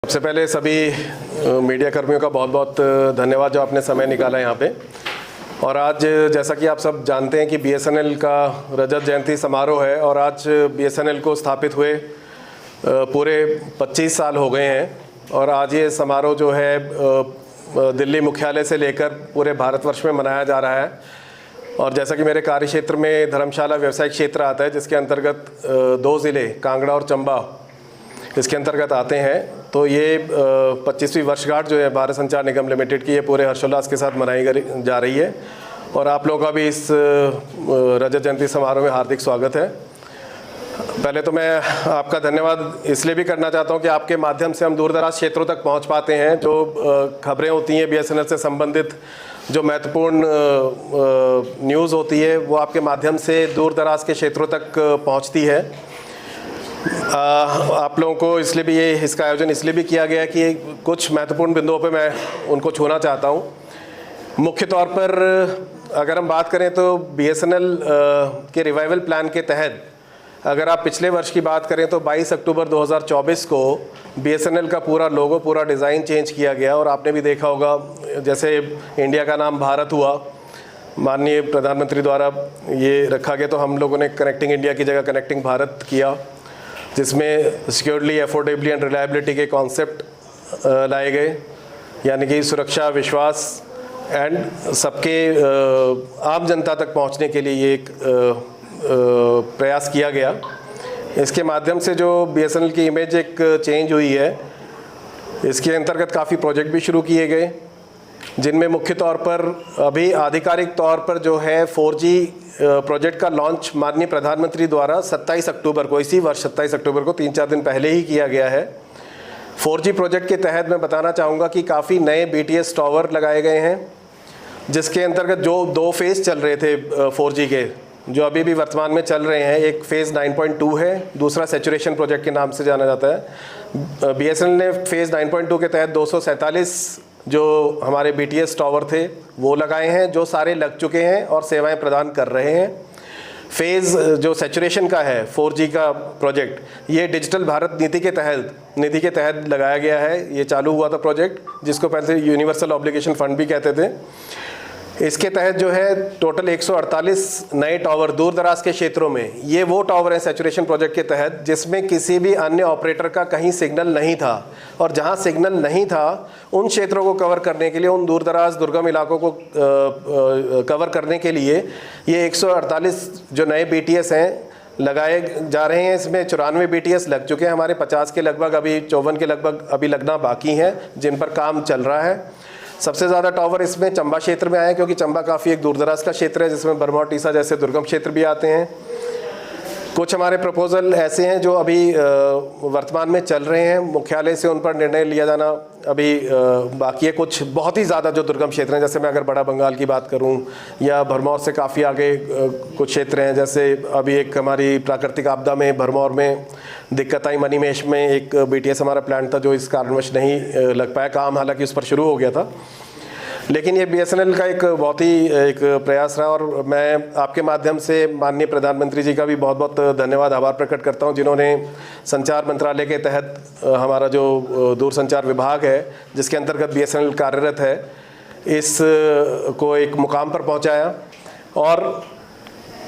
सबसे पहले सभी मीडिया कर्मियों का बहुत बहुत धन्यवाद जो आपने समय निकाला यहाँ पे। और आज जैसा कि आप सब जानते हैं कि बीएसएनएल का रजत जयंती समारोह है और आज बीएसएनएल को स्थापित हुए पूरे 25 साल हो गए हैं और आज ये समारोह जो है दिल्ली मुख्यालय से लेकर पूरे भारतवर्ष में मनाया जा रहा है। और जैसा कि मेरे कार्यक्षेत्र में धर्मशाला व्यवसायिक क्षेत्र आता है जिसके अंतर्गत 2 ज़िले कांगड़ा और चंबा इसके अंतर्गत आते हैं, तो ये 25वीं वर्षगांठ जो है भारत संचार निगम लिमिटेड की ये पूरे हर्षोल्लास के साथ मनाई जा रही है। और आप लोगों का भी इस रजत जयंती समारोह में हार्दिक स्वागत है। पहले तो मैं आपका धन्यवाद इसलिए भी करना चाहता हूं कि आपके माध्यम से हम दूर दराज क्षेत्रों तक पहुंच पाते हैं। जो खबरें होती हैं बीएसएनएल से संबंधित, जो महत्वपूर्ण न्यूज़ होती है वो आपके माध्यम से दूर दराज के क्षेत्रों तक पहुंचती है। आप लोगों को इसलिए भी इसका आयोजन इसलिए भी किया गया कि कुछ महत्वपूर्ण बिंदुओं पे मैं उनको छूना चाहता हूं। मुख्य तौर पर अगर हम बात करें तो बीएसएनएल के रिवाइवल प्लान के तहत अगर आप पिछले वर्ष की बात करें तो 22 अक्टूबर 2024 को बीएसएनएल का पूरा लोगो, पूरा डिज़ाइन चेंज किया गया। और आपने भी देखा होगा जैसे इंडिया का नाम भारत हुआ, माननीय प्रधानमंत्री द्वारा ये रखा गया, तो हम लोगों ने कनेक्टिंग इंडिया की जगह कनेक्टिंग भारत किया, जिसमें सिक्योरली, अफोर्डेबली एंड रिलायबिलिटी के कॉन्सेप्ट लाए गए, यानी कि सुरक्षा, विश्वास एंड सबके आम जनता तक पहुंचने के लिए ये एक प्रयास किया गया। इसके माध्यम से जो बीएसएनएल की इमेज एक चेंज हुई है, इसके अंतर्गत काफ़ी प्रोजेक्ट भी शुरू किए गए, जिनमें मुख्य तौर पर अभी आधिकारिक तौर पर जो है 4G प्रोजेक्ट का लॉन्च माननीय प्रधानमंत्री द्वारा 27 अक्टूबर को, इसी वर्ष 27 अक्टूबर को 3-4 दिन पहले ही किया गया है। 4G प्रोजेक्ट के तहत मैं बताना चाहूँगा कि काफ़ी नए BTS टावर लगाए गए हैं, जिसके अंतर्गत जो 2 फेज़ चल रहे थे 4G के, जो अभी भी वर्तमान में चल रहे हैं, एक फ़ेज़ 9.2 है, दूसरा सैचुरेशन प्रोजेक्ट के नाम से जाना जाता है। बीएसएनएल ने फ़ेज़ 9.2 के तहत 247 जो हमारे BTS टावर थे वो लगाए हैं, जो सारे लग चुके हैं और सेवाएं प्रदान कर रहे हैं। फेज़ जो सैचुरेशन का है 4G का प्रोजेक्ट, ये डिजिटल भारत नीति के तहत लगाया गया है। ये चालू हुआ था प्रोजेक्ट, जिसको पहले यूनिवर्सल ऑब्लिगेशन फंड भी कहते थे। इसके तहत जो है टोटल 148 नए टावर दूर दराज के क्षेत्रों में, ये वो टावर हैं सैचुरेशन प्रोजेक्ट के तहत जिसमें किसी भी अन्य ऑपरेटर का कहीं सिग्नल नहीं था। और जहां सिग्नल नहीं था उन क्षेत्रों को कवर करने के लिए, उन दूर दराज दुर्गम इलाकों को कवर करने के लिए ये 148 जो नए BTS हैं लगाए जा रहे हैं। इसमें 94 BTS लग चुके हैं हमारे, 50 के लगभग, अभी 54 के लगभग अभी लगना बाकी हैं, जिन पर काम चल रहा है। सबसे ज़्यादा टावर इसमें चंबा क्षेत्र में आए, क्योंकि चंबा काफ़ी एक दूरदराज का क्षेत्र है जिसमें बरमौर, टीसा जैसे दुर्गम क्षेत्र भी आते हैं। कुछ हमारे प्रपोजल ऐसे हैं जो अभी वर्तमान में चल रहे हैं, मुख्यालय से उन पर निर्णय लिया जाना अभी बाकी है। कुछ बहुत ही ज़्यादा जो दुर्गम क्षेत्र हैं, जैसे मैं अगर बड़ा बंगाल की बात करूं या भरमौर से काफ़ी आगे कुछ क्षेत्र हैं, जैसे अभी एक हमारी प्राकृतिक आपदा में भरमौर में दिक्कत आई, मनीमेश में एक BTS हमारा प्लांट था जो इस कारणवश नहीं लग पाया, काम हालांकि उस पर शुरू हो गया था। लेकिन ये बीएसएनएल का एक बहुत ही एक प्रयास रहा और मैं आपके माध्यम से माननीय प्रधानमंत्री जी का भी बहुत बहुत धन्यवाद, आभार प्रकट करता हूं, जिन्होंने संचार मंत्रालय के तहत हमारा जो दूरसंचार विभाग है जिसके अंतर्गत बीएसएनएल कार्यरत है, इस को एक मुकाम पर पहुंचाया। और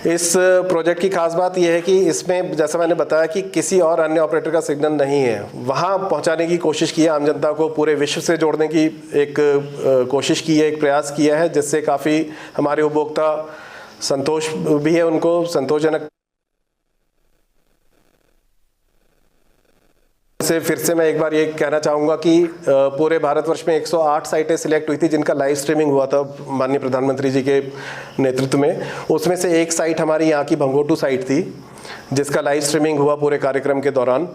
इस प्रोजेक्ट की खास बात यह है कि इसमें जैसा मैंने बताया कि किसी और अन्य ऑपरेटर का सिग्नल नहीं है, वहाँ पहुँचाने की कोशिश की है, आम जनता को पूरे विश्व से जोड़ने की एक कोशिश की है, एक प्रयास किया है, जिससे काफ़ी हमारे उपभोक्ता संतोष भी है, उनको संतोषजनक से। फिर से मैं एक बार ये कहना चाहूँगा कि पूरे भारतवर्ष में 108 साइटें सिलेक्ट हुई थी जिनका लाइव स्ट्रीमिंग हुआ था माननीय प्रधानमंत्री जी के नेतृत्व में। उसमें से एक साइट हमारी यहाँ की भंगोटू साइट थी जिसका लाइव स्ट्रीमिंग हुआ पूरे कार्यक्रम के दौरान।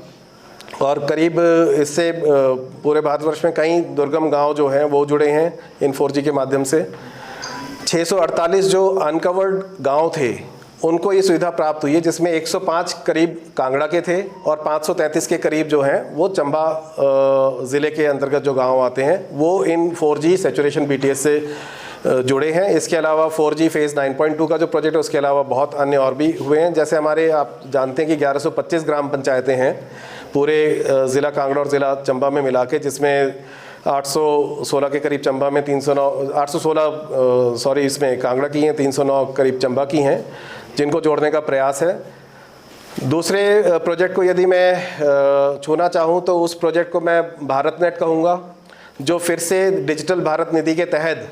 और करीब इससे पूरे भारतवर्ष में कई दुर्गम गाँव जो हैं वो जुड़े हैं इन 4G के माध्यम से। 648 जो अनकवर्ड गाँव थे उनको ये सुविधा प्राप्त हुई है, जिसमें 105 करीब कांगड़ा के थे और 533 के करीब जो हैं वो चंबा ज़िले के अंतर्गत जो गांव आते हैं वो इन 4G सैचुरेशन BTS से जुड़े हैं। इसके अलावा 4G फ़ेज़ 9.2 का जो प्रोजेक्ट है उसके अलावा बहुत अन्य और भी हुए हैं। जैसे हमारे आप जानते हैं कि 1125 ग्राम पंचायतें हैं पूरे ज़िला कांगड़ा और ज़िला चंबा में मिला के, जिसमें 816 के करीब चंबा में, 816 सॉरी इसमें कांगड़ा की हैं, 309 करीब चंबा की हैं, जिनको जोड़ने का प्रयास है। दूसरे प्रोजेक्ट को यदि मैं छूना चाहूँ तो उस प्रोजेक्ट को मैं भारत नेट कहूँगा, जो फिर से डिजिटल भारत निधि के तहत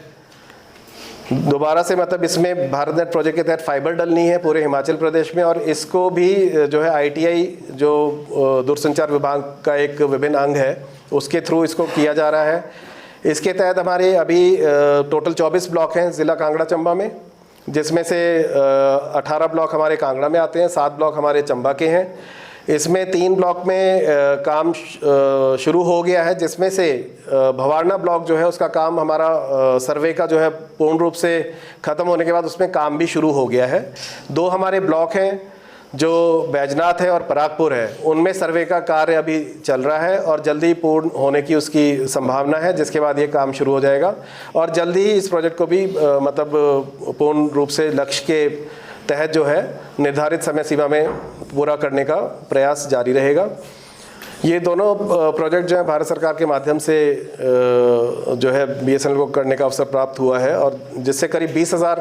दोबारा से, मतलब इसमें भारत नेट प्रोजेक्ट के तहत फाइबर डलनी है पूरे हिमाचल प्रदेश में, और इसको भी जो है ITI जो दूरसंचार विभाग का एक विभिन्न अंग है उसके थ्रू इसको किया जा रहा है। इसके तहत हमारे अभी टोटल 24 ब्लॉक हैं ज़िला कांगड़ा चंबा में, जिसमें से 18 ब्लॉक हमारे कांगड़ा में आते हैं, 7 ब्लॉक हमारे चंबा के हैं। इसमें 3 ब्लॉक में काम शुरू हो गया है, जिसमें से भवारना ब्लॉक जो है उसका काम हमारा सर्वे का जो है पूर्ण रूप से ख़त्म होने के बाद उसमें काम भी शुरू हो गया है। 2 हमारे ब्लॉक हैं जो बैजनाथ है और परागपुर है, उनमें सर्वे का कार्य अभी चल रहा है और जल्दी पूर्ण होने की उसकी संभावना है, जिसके बाद ये काम शुरू हो जाएगा और जल्दी ही इस प्रोजेक्ट को भी मतलब पूर्ण रूप से लक्ष्य के तहत जो है निर्धारित समय सीमा में पूरा करने का प्रयास जारी रहेगा। ये दोनों प्रोजेक्ट जो है भारत सरकार के माध्यम से जो है BSNL को करने का अवसर प्राप्त हुआ है, और जिससे करीब 20,000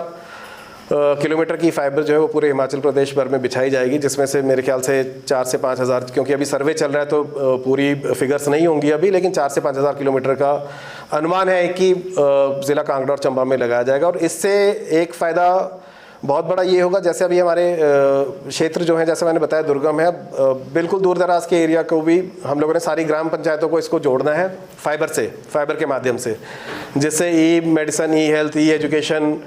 किलोमीटर की फाइबर जो है वो पूरे हिमाचल प्रदेश भर में बिछाई जाएगी, जिसमें से मेरे ख्याल से 4 से 5,000, क्योंकि अभी सर्वे चल रहा है तो पूरी फिगर्स नहीं होंगी अभी, लेकिन 4 से 5,000 किलोमीटर का अनुमान है कि ज़िला कांगड़ा और चंबा में लगाया जाएगा। और इससे एक फ़ायदा बहुत बड़ा ये होगा, जैसे अभी हमारे क्षेत्र जो है, जैसे मैंने बताया दुर्गम है, बिल्कुल दूर दराज के एरिया को भी हम लोगों ने सारी ग्राम पंचायतों को इसको जोड़ना है फाइबर के माध्यम से, जिससे ई-मेडिसिन, ई-हेल्थ, ई-एजुकेशन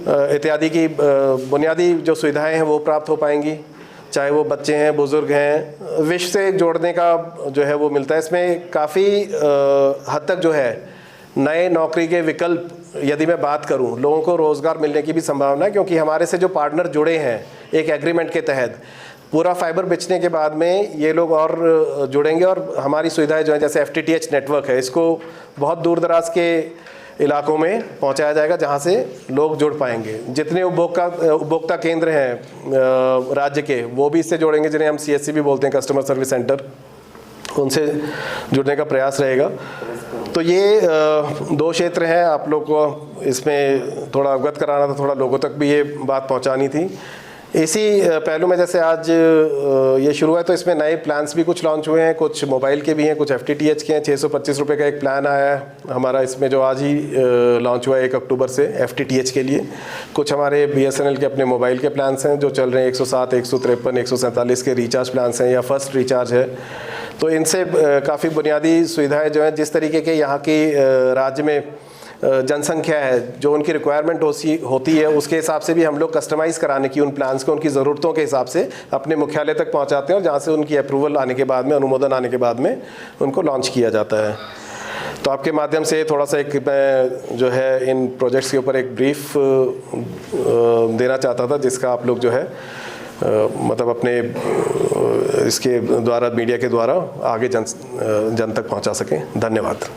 इत्यादि की बुनियादी जो सुविधाएं हैं वो प्राप्त हो पाएंगी, चाहे वो बच्चे हैं, बुज़ुर्ग हैं, विश्व से जोड़ने का जो है वो मिलता है। इसमें काफ़ी हद तक जो है नए नौकरी के विकल्प, यदि मैं बात करूं, लोगों को रोज़गार मिलने की भी संभावना है, क्योंकि हमारे से जो पार्टनर जुड़े हैं एक एग्रीमेंट के तहत, पूरा फाइबर बिछने के बाद में ये लोग और जुड़ेंगे और हमारी सुविधाएं जो है, जैसे FTTH नेटवर्क है, इसको बहुत दूर दराज के इलाकों में पहुंचाया जाएगा, जहां से लोग जुड़ पाएंगे। जितने उपभोक्ता केंद्र हैं राज्य के, वो भी इससे जोड़ेंगे, जिन्हें हम CSC भी बोलते हैं, कस्टमर सर्विस सेंटर, उनसे जुड़ने का प्रयास रहेगा। तो ये 2 क्षेत्र हैं, आप लोग को इसमें थोड़ा अवगत कराना था, थोड़ा लोगों तक भी ये बात पहुंचानी थी। इसी पहलू में जैसे आज ये शुरू है, तो इसमें नए प्लान्स भी कुछ लॉन्च हुए हैं, कुछ मोबाइल के भी हैं, कुछ FTTH के हैं। 625 रुपये का एक प्लान आया है हमारा इसमें, जो आज ही लॉन्च हुआ है 1 अक्टूबर से FTTH के लिए। कुछ हमारे BSNL के अपने मोबाइल के प्लान्स हैं जो चल रहे हैं, 107, 153, 147 के रिचार्ज प्लान्स हैं या फर्स्ट रिचार्ज है। तो इनसे काफ़ी बुनियादी सुविधाएँ जो हैं, जिस तरीके के यहाँ की राज्य में जनसंख्या है, जो उनकी रिक्वायरमेंट होती है, उसके हिसाब से भी हम लोग कस्टमाइज़ कराने की उन प्लान्स को उनकी ज़रूरतों के हिसाब से अपने मुख्यालय तक पहुंचाते हैं, और जहां से उनकी अप्रूवल आने के बाद में, अनुमोदन आने के बाद में उनको लॉन्च किया जाता है। तो आपके माध्यम से थोड़ा सा एक मैं जो है इन प्रोजेक्ट्स के ऊपर एक ब्रीफ देना चाहता था, जिसका आप लोग जो है मतलब अपने इसके द्वारा, मीडिया के द्वारा आगे जन तक पहुँचा सकें। धन्यवाद।